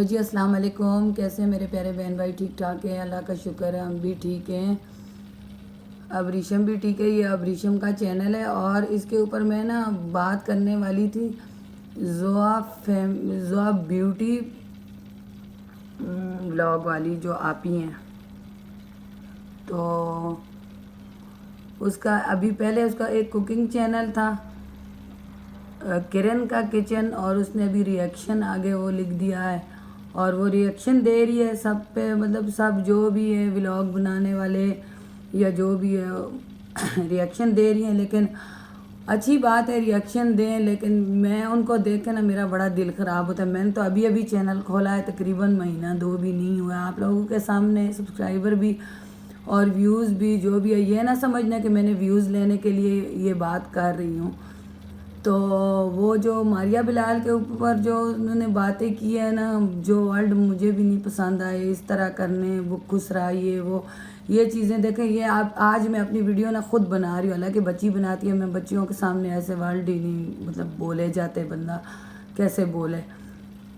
جی السلام علیکم، کیسے ہیں میرے پیارے بہن بھائی؟ ٹھیک ٹھاک ہیں، اللہ کا شکر ہے، ہم بھی ٹھیک ہیں، اب ریشم بھی ٹھیک ہے۔ یہ اب ریشم کا چینل ہے اور اس کے اوپر میں نا بات کرنے والی تھی زوا بیوٹی ولاگ والی جو آپی ہیں، تو اس کا ابھی پہلے اس کا ایک کوکنگ چینل تھا کرن کا کچن، اور اس نے ابھی ریئیکشن آگے وہ لکھ دیا ہے اور وہ ریئیکشن دے رہی ہے سب پہ، مطلب سب جو بھی ہے ولاگ بنانے والے یا جو بھی ہے ریئیکشن دے رہی ہیں۔ لیکن اچھی بات ہے ریئیکشن دیں، لیکن میں ان کو دیکھ کے نا میرا بڑا دل خراب ہوتا ہے۔ میں نے تو ابھی چینل کھولا ہے، تقریباً مہینہ دو بھی نہیں ہوا، آپ لوگوں کے سامنے سبسکرائبر بھی اور ویوز بھی جو بھی ہے، یہ نہ سمجھنا کہ میں نے ویوز لینے کے لیے یہ بات کر رہی ہوں۔ تو وہ جو ماریہ بلال کے اوپر جو انہوں نے باتیں کی ہے نا، جو ورڈ مجھے بھی نہیں پسند آئے، اس طرح کرنے، وہ خسرا یہ چیزیں دیکھیں، یہ آج میں اپنی ویڈیو نا خود بنا رہی ہوں، حالانکہ بچی بناتی ہے، میں بچیوں کے سامنے ایسے ورڈ ہی نہیں مطلب بولے جاتے، بندہ کیسے بولے۔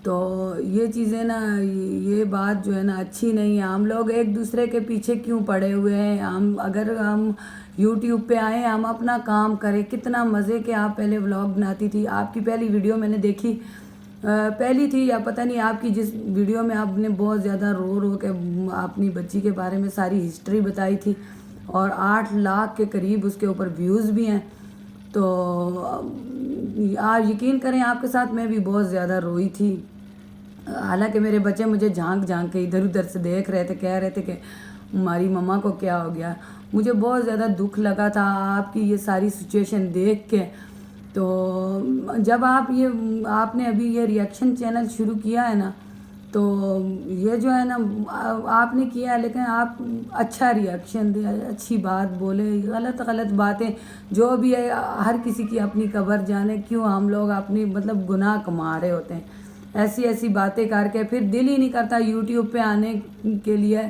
تو یہ چیزیں نا، یہ بات جو ہے نا اچھی نہیں ہے۔ ہم لوگ ایک دوسرے کے پیچھے کیوں پڑے ہوئے ہیں؟ اگر ہم یوٹیوب پہ آئیں، ہم اپنا کام کریں۔ کتنا مزے کے آپ پہلے ولاگ بناتی تھی، آپ کی پہلی ویڈیو میں نے دیکھی، پہلی تھی یا پتہ نہیں، آپ کی جس ویڈیو میں آپ نے بہت زیادہ رو کے اپنی بچی کے بارے میں ساری ہسٹری بتائی تھی، اور 8 لاکھ کے قریب اس کے اوپر ویوز بھی ہیں۔ تو آپ یقین کریں، آپ کے ساتھ میں بھی بہت زیادہ روئی تھی، حالانکہ میرے بچے مجھے جھانک کے ادھر ادھر سے دیکھ رہے تھے، کہہ رہے تھے کہ ہماری مما کو کیا ہو گیا۔ مجھے بہت زیادہ دکھ لگا تھا آپ کی یہ ساری سچویشن دیکھ کے۔ تو جب آپ نے ابھی یہ ریئیکشن چینل شروع کیا ہے نا، تو یہ جو ہے نا آپ نے کیا ہے، لیکن آپ اچھا ریئیکشن دے، اچھی بات بولے، غلط باتیں جو بھی ہے، ہر کسی کی اپنی قبر جانے، کیوں ہم لوگ اپنی مطلب گناہ کما رہے ہوتے ہیں ایسی باتیں کر کے، پھر دل ہی نہیں کرتا یوٹیوب پہ آنے کے لیے۔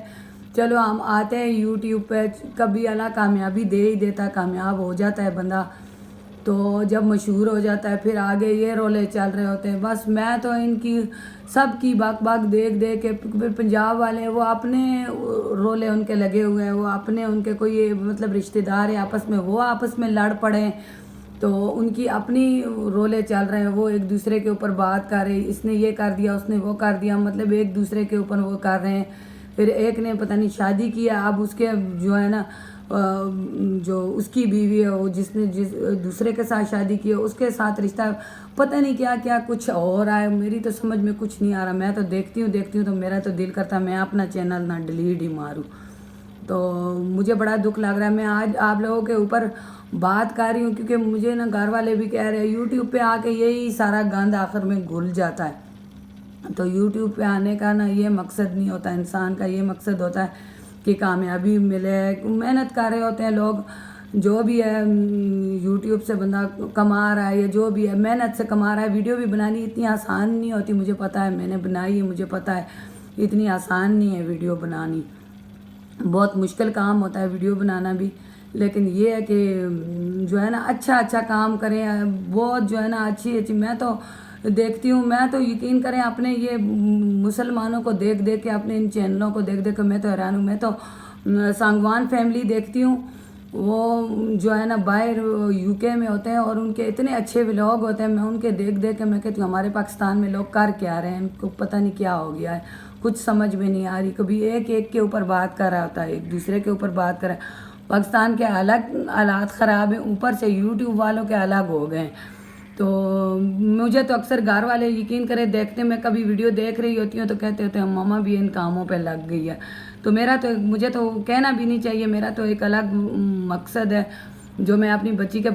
چلو ہم آتے ہیں یوٹیوب پہ، کبھی اللہ کامیابی دے ہی دیتا ہے، کامیاب ہو جاتا ہے بندہ، تو جب مشہور ہو جاتا ہے پھر آگے یہ رولے چل رہے ہوتے ہیں۔ بس میں تو ان کی سب کی باک دیکھ کے، پھر پنجاب والے وہ اپنے رولے ان کے لگے ہوئے ہیں، وہ اپنے ان کے کوئی مطلب رشتہ دار ہیں آپس میں، وہ آپس میں لڑ پڑے، تو ان کی اپنی رولے چل رہے ہیں، وہ ایک دوسرے کے اوپر بات کر رہے ہیں، اس نے یہ کر دیا، اس نے وہ کر دیا، مطلب ایک دوسرے کے اوپر وہ کر رہے ہیں۔ پھر ایک نے پتہ نہیں شادی کیا، اب اس کے جو ہے نا جو اس کی بیوی ہے، وہ جس نے دوسرے کے ساتھ شادی کی ہے، اس کے ساتھ رشتہ پتہ نہیں کیا کچھ اور آئے، میری تو سمجھ میں کچھ نہیں آ رہا۔ میں تو دیکھتی ہوں تو میرا تو دل کرتا میں اپنا چینل نہ ڈیلیٹ ہی ماروں۔ تو مجھے بڑا دکھ لگ رہا ہے، میں آج آپ لوگوں کے اوپر بات کر رہی ہوں کیونکہ مجھے نا گھر والے بھی کہہ رہے ہیں یوٹیوب پہ آ کے یہی سارا گند آخر میں گھل جاتا ہے۔ تو یوٹیوب پہ آنے کا نا یہ مقصد نہیں ہوتا، انسان کا یہ مقصد ہوتا ہے کہ کامیابی ملے، محنت کر رہے ہوتے ہیں لوگ، جو بھی ہے یوٹیوب سے بندہ کما رہا ہے یا جو بھی ہے محنت سے کما رہا ہے۔ ویڈیو بھی بنانی اتنی آسان نہیں ہوتی، مجھے پتہ ہے، میں نے بنائی ہے، مجھے پتہ ہے اتنی آسان نہیں ہے ویڈیو بنانی، بہت مشکل کام ہوتا ہے ویڈیو بنانا بھی۔ لیکن یہ ہے کہ جو ہے نا اچھا کام کریں، بہت جو ہے نا اچھی میں تو دیکھتی ہوں، میں تو یقین کریں اپنے یہ مسلمانوں کو دیکھ کے، اپنے ان چینلوں کو دیکھ کے میں تو حیران ہوں۔ میں تو سانگوان فیملی دیکھتی ہوں، وہ جو ہے نا باہر یو کے میں ہوتے ہیں اور ان کے اتنے اچھے ولاگ ہوتے ہیں، میں ان کے دیکھ کے میں کہتی ہوں ہمارے پاکستان میں لوگ کر کیا رہے ہیں، ان کو پتہ نہیں کیا ہو گیا ہے، کچھ سمجھ میں نہیں آ رہی۔ کبھی ایک کے اوپر بات کر رہا ہوتا ہے، ایک دوسرے کے اوپر بات کر رہا ہے۔ پاکستان کے الگ حالات خراب ہیں، اوپر سے یوٹیوب والوں کے الگ ہو گئے ہیں۔ تو مجھے تو اکثر گھر والے یقین کریں دیکھتے، میں کبھی ویڈیو دیکھ رہی ہوتی ہوں تو کہتے ہوتے ہیں ماما بھی ان کاموں پہ لگ گئی ہے۔ تو مجھے تو کہنا بھی نہیں چاہیے، میرا تو ایک الگ مقصد ہے جو میں اپنی بچی کے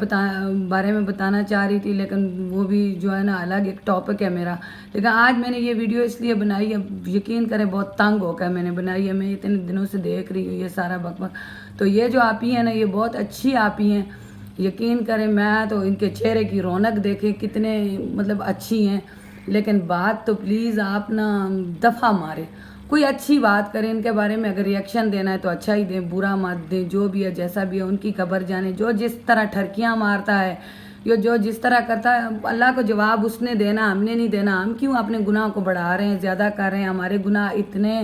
بارے میں بتانا چاہ رہی تھی، لیکن وہ بھی جو ہے نا الگ ایک ٹاپک ہے میرا۔ لیکن آج میں نے یہ ویڈیو اس لیے بنائی ہے، یقین کریں بہت تنگ ہو کر میں نے بنائی ہے، میں اتنے دنوں سے دیکھ رہی ہوں یہ سارا بک۔ تو یہ جو آپی ہیں نا، یہ بہت اچھی آپی ہیں، یقین کریں میں تو ان کے چہرے کی رونق دیکھیں کتنے مطلب اچھی ہیں، لیکن بات تو پلیز آپ نا دفعہ مارے، کوئی اچھی بات کریں ان کے بارے میں، اگر ریئیکشن دینا ہے تو اچھا ہی دیں، برا مت دیں، جو بھی ہے جیسا بھی ہے ان کی قبر جانے، جو جس طرح ٹھرکیاں مارتا ہے، یہ جو جس طرح کرتا ہے اللہ کو جواب اس نے دینا، ہم نے نہیں دینا. ہم کیوں اپنے گناہ کو بڑھا رہے ہیں، زیادہ کر رہے ہیں؟ ہمارے گناہ اتنے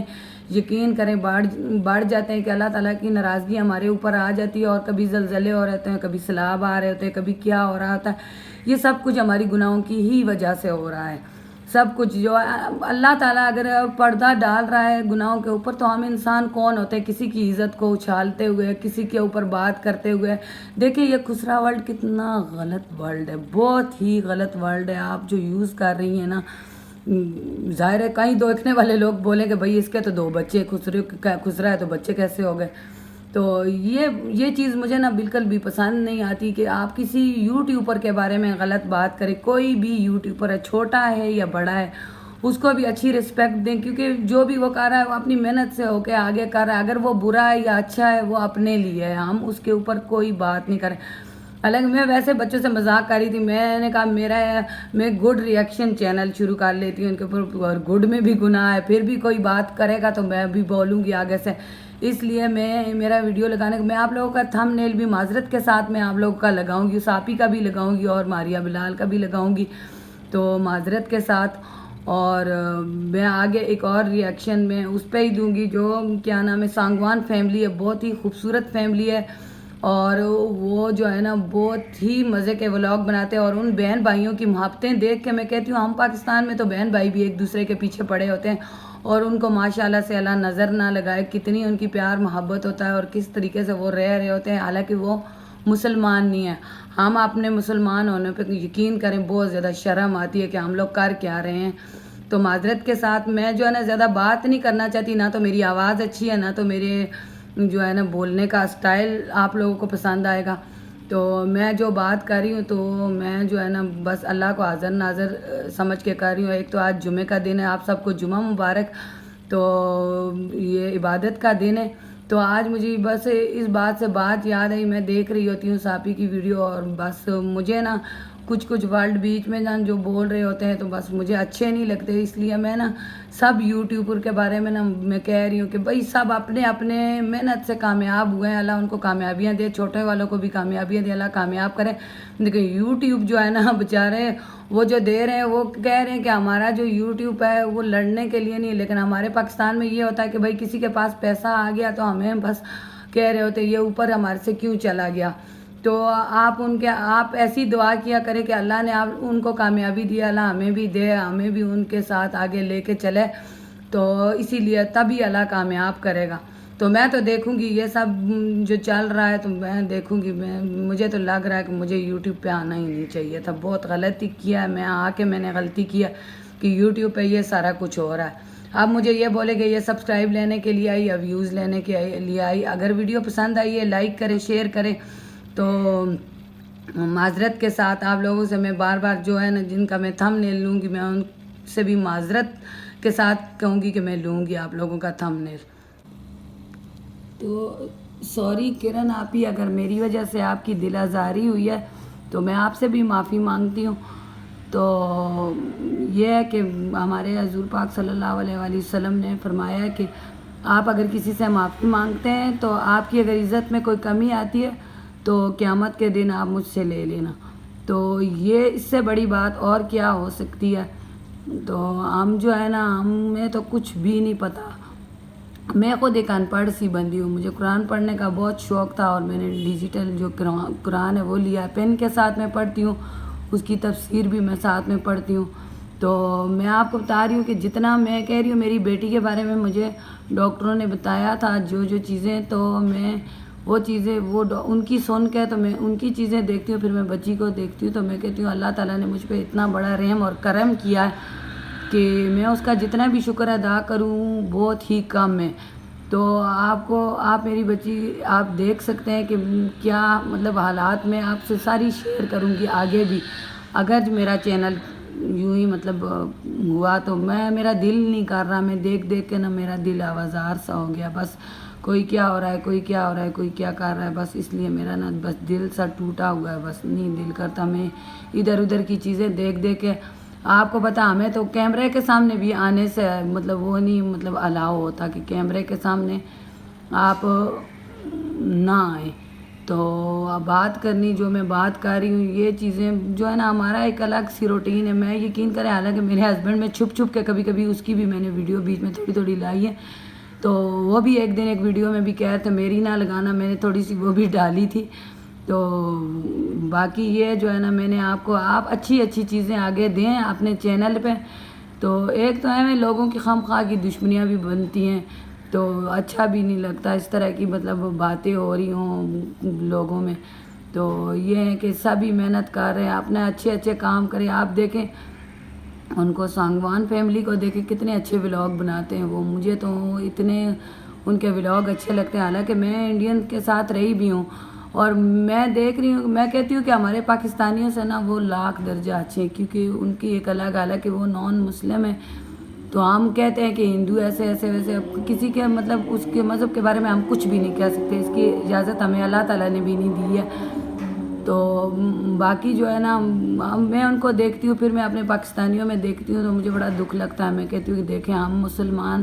یقین کریں بڑھ جاتے ہیں کہ اللہ تعالیٰ کی ناراضگی ہمارے اوپر آ جاتی ہے، اور کبھی زلزلے ہو رہتے ہیں، کبھی سیلاب آ رہے ہوتے ہیں، کبھی کیا ہو رہا ہوتا ہے. یہ سب کچھ ہماری گناہوں کی ہی وجہ سے ہو رہا ہے. سب کچھ جو اللہ تعالیٰ اگر پردہ ڈال رہا ہے گناہوں کے اوپر، تو ہم انسان کون ہوتے ہیں کسی کی عزت کو اچھالتے ہوئے، کسی کے اوپر بات کرتے ہوئے؟ دیکھیں یہ خسرا ورلڈ کتنا غلط ورلڈ ہے، بہت ہی غلط ورلڈ ہے. آپ جو یوز کر رہی ہیں نا، ظاہر ہے کہیں دیکھنے والے لوگ بولیں کہ بھائی اس کے تو 2 بچے، خسرا ہے تو بچے کیسے ہو گئے؟ تو یہ چیز مجھے نا بالکل بھی پسند نہیں آتی کہ آپ کسی یوٹیوبر کے بارے میں غلط بات کریں. کوئی بھی یوٹیوبر ہے، چھوٹا ہے یا بڑا ہے، اس کو بھی اچھی رسپیکٹ دیں، کیونکہ جو بھی وہ کر رہا ہے وہ اپنی محنت سے ہو کے آگے کر رہا ہے. اگر وہ برا ہے یا اچھا ہے وہ اپنے لیے ہے، ہم اس کے اوپر کوئی بات نہیں کریں. حالانکہ میں ویسے بچوں سے مذاق کر رہی تھی، میں نے کہا میں گڈ ریئیکشن چینل شروع کر لیتی ہوں ان کے اوپر، اور گڈ میں بھی گناہ ہے، پھر بھی کوئی بات کرے گا تو میں بھی بولوں گی آگے سے. اس لیے میرا ویڈیو لگانے کا، میں آپ لوگوں کا تھم نیل بھی معذرت کے ساتھ میں آپ لوگوں کا لگاؤں گی، صافی کا بھی لگاؤں گی اور ماریا بلال کا بھی لگاؤں گی، تو معذرت کے ساتھ. اور میں آگے ایک اور ریئیکشن میں اس پہ ہی دوں گی، جو کیا نام ہے، سانگوان فیملی ہے، بہت ہی خوبصورت فیملی ہے، اور وہ جو ہے نا بہت ہی مزے کے ولاگ بناتے ہیں. اور ان بہن بھائیوں کی محبتیں دیکھ کے میں کہتی ہوں، ہم پاکستان میں تو بہن بھائی بھی ایک دوسرے کے پیچھے پڑے ہوتے ہیں، اور ان کو ماشاءاللہ سے اللہ نظر نہ لگائے کتنی ان کی پیار محبت ہوتا ہے، اور کس طریقے سے وہ رہ رہے ہوتے ہیں، حالانکہ وہ مسلمان نہیں ہیں. ہم اپنے مسلمان ہونے پہ یقین کریں، بہت زیادہ شرم آتی ہے کہ ہم لوگ کر کیا رہے ہیں. تو معذرت کے ساتھ میں جو ہے نا زیادہ بات نہیں کرنا چاہتی، نہ تو میری آواز اچھی ہے، نہ تو میرے جو ہے نا بولنے کا سٹائل آپ لوگوں کو پسند آئے گا. تو میں جو بات کر رہی ہوں تو میں جو ہے نا بس اللہ کو حاضر ناظر سمجھ کے کر رہی ہوں. ایک تو آج جمعے کا دن ہے، آپ سب کو جمعہ مبارک. تو یہ عبادت کا دن ہے، تو آج مجھے بس اس بات سے بات یاد آئی. میں دیکھ رہی ہوتی ہوں صافی کی ویڈیو، اور بس مجھے نا کچھ ورلڈ بیچ میں نا جو بول رہے ہوتے ہیں تو بس مجھے اچھے نہیں لگتے. اس لیے میں نا سب یوٹیوبر کے بارے میں نا میں کہہ رہی ہوں کہ بھائی سب اپنے اپنے محنت سے کامیاب ہوئے ہیں، اللہ ان کو کامیابیاں دے، چھوٹے والوں کو بھی کامیابیاں دے، اللہ کامیاب کرے. لیکن یوٹیوب جو ہے نا بیچارے وہ جو دے رہے ہیں، وہ کہہ رہے ہیں کہ ہمارا جو یوٹیوب ہے وہ لڑنے کے لیے نہیں. لیکن ہمارے پاکستان میں یہ ہوتا ہے کہ بھائی کسی کے پاس پیسہ آ گیا تو ہمیں بس کہہ رہے ہوتے یہ اوپر ہمارے سے کیوں چلا گیا. تو آپ ایسی دعا کیا کریں کہ اللہ نے ان کو کامیابی دیا، اللہ ہمیں بھی دے، ہمیں بھی ان کے ساتھ آگے لے کے چلے. تو اسی لیے تبھی اللہ کامیاب کرے گا. تو میں تو دیکھوں گی یہ سب جو چل رہا ہے، تو میں دیکھوں گی. مجھے تو لگ رہا ہے کہ مجھے یوٹیوب پہ آنا ہی نہیں چاہیے تھا. بہت غلطی کیا ہے میں نے غلطی کیا کہ یوٹیوب پہ یہ سارا کچھ ہو رہا ہے. اب مجھے یہ بولے کہ یہ سبسکرائب لینے کے لیے آئی یا ویوز لینے کے لیے آئی. اگر ویڈیو پسند آئی ہے لائک کریں، شیئر کریں. تو معذرت کے ساتھ آپ لوگوں سے میں بار بار جو ہے نا جن کا میں تھم نیل لوں گی، میں ان سے بھی معذرت کے ساتھ کہوں گی کہ میں لوں گی آپ لوگوں کا تھم نیل. تو سوری کرن آپی، اگر میری وجہ سے آپ کی دل آزاری ہوئی ہے تو میں آپ سے بھی معافی مانگتی ہوں. تو یہ ہے کہ ہمارے حضور پاک صلی اللہ علیہ وآلہ وسلم نے فرمایا ہے کہ آپ اگر کسی سے معافی مانگتے ہیں تو آپ کی اگر عزت میں کوئی کمی آتی ہے تو قیامت کے دن آپ مجھ سے لے لینا. تو یہ اس سے بڑی بات اور کیا ہو سکتی ہے. تو ہم جو ہے نا ہمیں تو کچھ بھی نہیں پتہ. میں خود ایک ان پڑھ سی بندی ہوں. مجھے قرآن پڑھنے کا بہت شوق تھا، اور میں نے ڈیجیٹل جو قرآن ہے وہ لیا ہے، پین کے ساتھ میں پڑھتی ہوں، اس کی تفسیر بھی میں ساتھ میں پڑھتی ہوں. تو میں آپ کو بتا رہی ہوں کہ جتنا میں کہہ رہی ہوں، میری بیٹی کے بارے میں مجھے ڈاکٹروں نے بتایا تھا جو چیزیں، تو میں وہ چیزیں ان کی سن کے تو میں ان کی چیزیں دیکھتی ہوں، پھر میں بچی کو دیکھتی ہوں. تو میں کہتی ہوں اللہ تعالیٰ نے مجھ پہ اتنا بڑا رحم اور کرم کیا ہے کہ میں اس کا جتنا بھی شکر ادا کروں بہت ہی کم ہے. تو آپ میری بچی آپ دیکھ سکتے ہیں کہ کیا مطلب حالات میں آپ سے ساری شیئر کروں گی آگے بھی. اگر میرا چینل یوں ہی مطلب ہوا تو میرا دل نہیں کر رہا، میں دیکھ کے نا میرا دل آوازار سا ہو گیا. بس کوئی کیا ہو رہا ہے، کوئی کیا ہو رہا ہے، کوئی کیا کر رہا ہے، بس اس لیے میرا نا بس دل سا ٹوٹا ہوا ہے. بس نہیں دل کرتا میں ادھر ادھر کی چیزیں دیکھ کے. آپ کو پتا ہمیں تو کیمرے کے سامنے بھی آنے سے مطلب وہ نہیں مطلب الاؤ ہوتا کہ کیمرے کے سامنے آپ نہ آئیں. تو اب بات کرنی جو میں بات کر رہی ہوں یہ چیزیں جو ہے نا ہمارا ایک الگ سی روٹین ہے. میں یقین کریں حالانکہ میرے ہسبینڈ میں چھپ چھپ کے کبھی کبھی اس کی بھی میں نے ویڈیو بیچ میں تھوڑی تھوڑی لائی ہے, تو وہ بھی ایک دن ایک ویڈیو میں بھی کہہ رہے تھے میری نہ لگانا, میں نے تھوڑی سی وہ بھی ڈالی تھی. تو باقی یہ جو ہے نا میں نے آپ اچھی اچھی چیزیں آگے دیں اپنے چینل پہ. تو ایک تو ہے لوگوں کی خواہ کی دشمنیاں بھی بنتی ہیں, تو اچھا بھی نہیں لگتا اس طرح کی مطلب باتیں ہو رہی ہوں لوگوں میں. تو یہ ہے کہ سبھی محنت کر رہے ہیں, اپنے اچھے اچھے کام کریں. آپ دیکھیں ان کو سانگوان فیملی کو دیکھیں کتنے اچھے ولاگ بناتے ہیں وہ, مجھے تو اتنے ان کے ولاگ اچھے لگتے ہیں. حالانکہ میں انڈین کے ساتھ رہی بھی ہوں اور میں دیکھ رہی ہوں, میں کہتی ہوں کہ ہمارے پاکستانیوں سے نا وہ لاکھ درجہ اچھے ہیں, کیونکہ ان کی ایک الگ حالانکہ وہ نان مسلم ہے. تو ہم کہتے ہیں کہ ہندو ایسے ایسے ویسے, اب کسی کے مطلب اس کے مذہب کے بارے میں ہم کچھ بھی نہیں کہہ سکتے, اس کی اجازت ہمیں اللہ تعالیٰ نے بھی نہیں دی ہے. تو باقی جو ہے نا میں ان کو دیکھتی ہوں, پھر میں اپنے پاکستانیوں میں دیکھتی ہوں تو مجھے بڑا دکھ لگتا ہے. میں کہتی ہوں کہ دیکھیں ہم مسلمان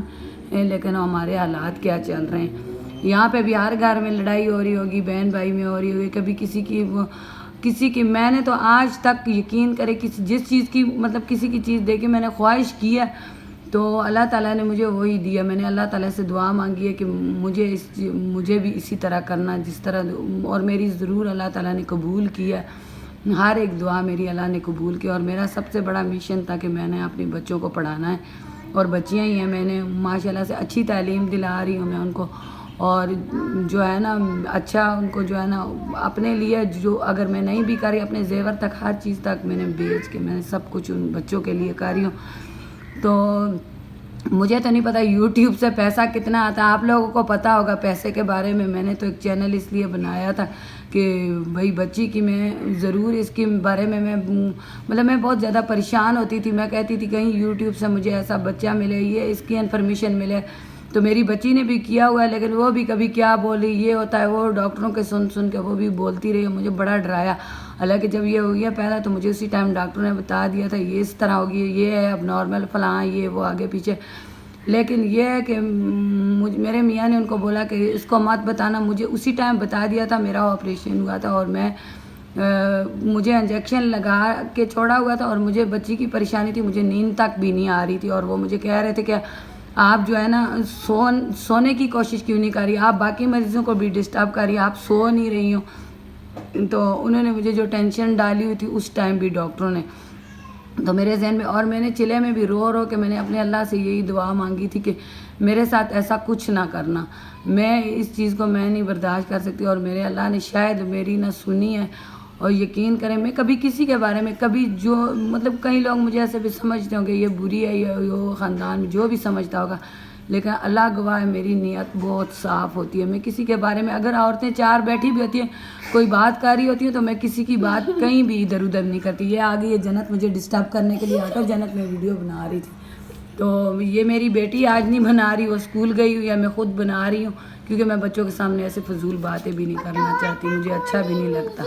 ہیں لیکن ہمارے حالات کیا چل رہے ہیں. یہاں پہ بھی ہر گھر میں لڑائی ہو رہی ہوگی, بہن بھائی میں ہو رہی ہوگی, کبھی کسی کی میں نے تو آج تک یقین کرے جس چیز کی مطلب کسی کی چیز دیکھی میں نے خواہش کی ہے تو اللہ تعالیٰ نے مجھے وہی دیا. میں نے اللہ تعالیٰ سے دعا مانگی ہے کہ مجھے بھی اسی طرح کرنا جس طرح, اور میری ضرور اللہ تعالیٰ نے قبول کیا. ہر ایک دعا میری اللہ نے قبول کی, اور میرا سب سے بڑا مشن تھا کہ میں نے اپنے بچوں کو پڑھانا ہے, اور بچیاں ہی ہیں. میں نے ماشاءاللہ سے اچھی تعلیم دلا رہی ہوں میں ان کو, اور جو ہے نا اچھا ان کو جو ہے نا اپنے لیے جو اگر میں نہیں بھی کر رہی اپنے زیور تک ہر چیز تک میں نے بیچ کے میں نے سب کچھ ان بچوں کے لیے کر رہی ہوں. تو مجھے تو نہیں پتہ یوٹیوب سے پیسہ کتنا آتا ہے, آپ لوگوں کو پتہ ہوگا پیسے کے بارے میں. میں نے تو ایک چینل اس لیے بنایا تھا کہ بھائی بچی کی میں ضرور اس کے بارے میں مطلب میں بہت زیادہ پریشان ہوتی تھی. میں کہتی تھی کہیں یوٹیوب سے مجھے ایسا بچہ ملے, یہ اس کی انفارمیشن ملے. تو میری بچی نے بھی کیا ہوا ہے, لیکن وہ بھی کبھی کیا بولی یہ ہوتا ہے وہ ڈاکٹروں کے سن کے وہ بھی بولتی رہی, مجھے بڑا ڈرایا. حالانکہ جب یہ ہو گیا پہلا تو مجھے اسی ٹائم ڈاکٹر نے بتا دیا تھا یہ اس طرح ہوگی, یہ ہے اب نارمل فلاں یہ وہ آگے پیچھے. لیکن یہ ہے کہ میرے میاں نے ان کو بولا کہ اس کو مت بتانا, مجھے اسی ٹائم بتا دیا تھا. میرا آپریشن ہوا تھا اور مجھے انجیکشن لگا کے چھوڑا ہوا تھا, اور مجھے بچی کی پریشانی تھی, مجھے نیند تک بھی نہیں آ رہی تھی. اور وہ مجھے کہہ رہے تھے کہ آپ جو ہے نا سونے کی کوشش کیوں نہیں کر رہی, آپ باقی مریضوں کو بھی ڈسٹرب کر رہی ہیں, آپ سو نہیں رہی ہوں. تو انہوں نے مجھے جو ٹینشن ڈالی ہوئی تھی اس ٹائم بھی ڈاکٹروں نے, تو میرے ذہن میں, اور میں نے چلے میں بھی رو کے میں نے اپنے اللہ سے یہی دعا مانگی تھی کہ میرے ساتھ ایسا کچھ نہ کرنا, میں اس چیز کو میں نہیں برداشت کر سکتی. اور میرے اللہ نے شاید میری نہ سنی ہے. اور یقین کریں میں کبھی کسی کے بارے میں کبھی جو مطلب کئی لوگ مجھے ایسے بھی سمجھتے ہوں کہ یہ بری ہے, یہ خاندان میں جو بھی سمجھتا ہوگا, لیکن اللہ گواہ ہے میری نیت بہت صاف ہوتی ہے. میں کسی کے بارے میں اگر عورتیں چار بیٹھی بھی ہوتی ہیں کوئی بات کر رہی ہوتی ہیں تو میں کسی کی بات کہیں بھی ادھر ادھر نہیں کرتی. یہ آگے یہ جنت مجھے ڈسٹرب کرنے کے لیے آٹو جنت میں ویڈیو بنا رہی تھی, تو یہ میری بیٹی آج نہیں بنا رہی, وہ اسکول گئی ہوئی ہے, میں خود بنا رہی ہوں, کیونکہ میں بچوں کے سامنے ایسے فضول باتیں بھی نہیں کرنا چاہتی, مجھے اچھا بھی نہیں لگتا.